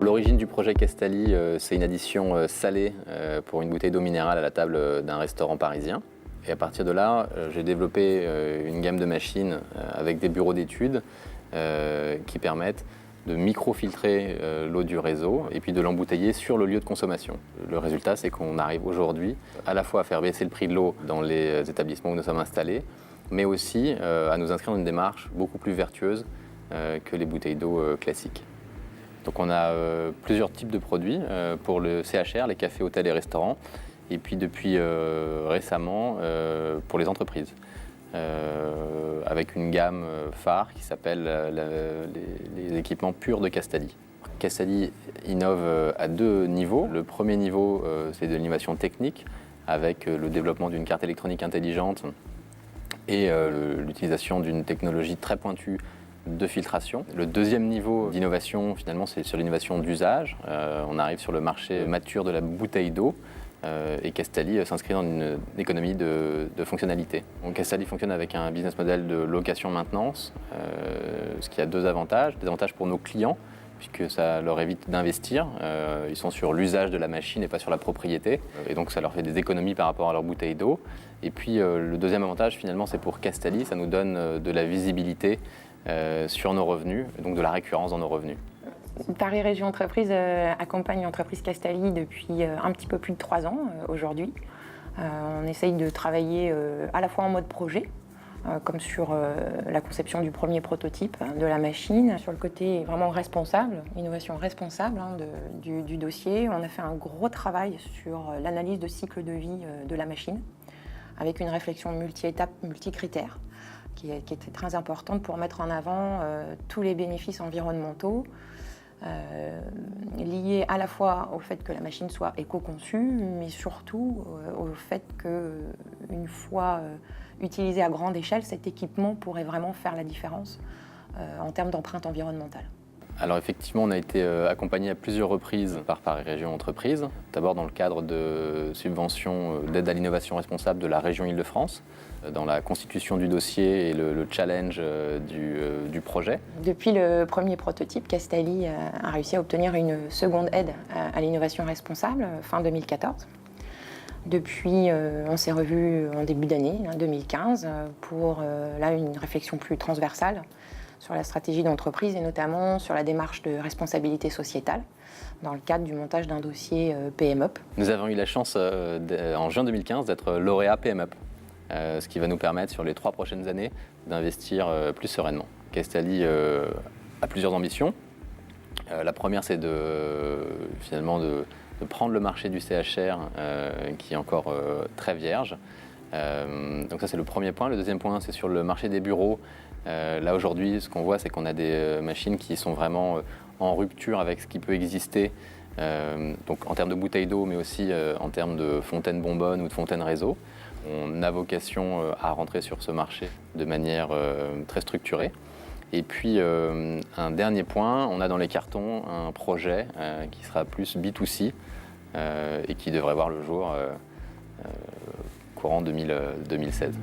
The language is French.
L'origine du projet Castali, c'est une addition salée pour une bouteille d'eau minérale à la table d'un restaurant parisien. Et à partir de là, j'ai développé une gamme de machines avec des bureaux d'études qui permettent de microfiltrer l'eau du réseau et puis de l'embouteiller sur le lieu de consommation. Le résultat, c'est qu'on arrive aujourd'hui à la fois à faire baisser le prix de l'eau dans les établissements où nous sommes installés, mais aussi à nous inscrire dans une démarche beaucoup plus vertueuse que les bouteilles d'eau classiques. Donc on a plusieurs types de produits pour le CHR, les cafés, hôtels et restaurants, et puis depuis récemment pour les entreprises. Avec une gamme phare qui s'appelle les équipements purs de Castali. Castali innove à deux niveaux. Le premier niveau, c'est de l'innovation technique, avec le développement d'une carte électronique intelligente et l'utilisation d'une technologie très pointue de filtration. Le deuxième niveau d'innovation, finalement, c'est sur l'innovation d'usage. On arrive sur le marché mature de la bouteille d'eau. Et Castali s'inscrit dans une économie de fonctionnalité. Donc Castali fonctionne avec un business model de location-maintenance, ce qui a deux avantages. Des avantages pour nos clients, puisque ça leur évite d'investir. Ils sont sur l'usage de la machine et pas sur la propriété. Et donc ça leur fait des économies par rapport à leur bouteille d'eau. Et puis le deuxième avantage, finalement, c'est pour Castali, ça nous donne de la visibilité sur nos revenus, et donc de la récurrence dans nos revenus. Paris Région Entreprise accompagne l'entreprise Castali depuis un petit peu plus de 3 ans aujourd'hui. On essaye de travailler à la fois en mode projet, comme sur la conception du premier prototype de la machine. Sur le côté vraiment responsable, innovation responsable du dossier, on a fait un gros travail sur l'analyse de cycle de vie de la machine, avec une réflexion multi-étapes, multi-critères, qui était très importante pour mettre en avant tous les bénéfices environnementaux, lié à la fois au fait que la machine soit éco-conçue, mais surtout au fait qu'une fois utilisé à grande échelle, cet équipement pourrait vraiment faire la différence en termes d'empreinte environnementale. Alors effectivement, on a été accompagné à plusieurs reprises par Paris Région Entreprise. D'abord dans le cadre de subventions d'aide à l'innovation responsable de la région Île-de-France, dans la constitution du dossier et le challenge du projet. Depuis le premier prototype, Castali a réussi à obtenir une seconde aide à l'innovation responsable fin 2014. Depuis, on s'est revus en début d'année 2015 pour là une réflexion plus transversale sur la stratégie d'entreprise et notamment sur la démarche de responsabilité sociétale dans le cadre du montage d'un dossier PMUP. Nous avons eu la chance en juin 2015 d'être lauréat PMUP, ce qui va nous permettre sur les 3 prochaines années d'investir plus sereinement. Castali a plusieurs ambitions. La première, c'est finalement de prendre le marché du CHR qui est encore très vierge. Donc ça, c'est le premier point. Le deuxième point, c'est sur le marché des bureaux. Là aujourd'hui, ce qu'on voit, c'est qu'on a des machines qui sont vraiment en rupture avec ce qui peut exister, donc en termes de bouteilles d'eau, mais aussi en termes de fontaines bonbonnes ou de fontaines réseau. On a vocation à rentrer sur ce marché de manière très structurée. Et puis un dernier point, on a dans les cartons un projet qui sera plus B2C et qui devrait voir le jour courant 2016.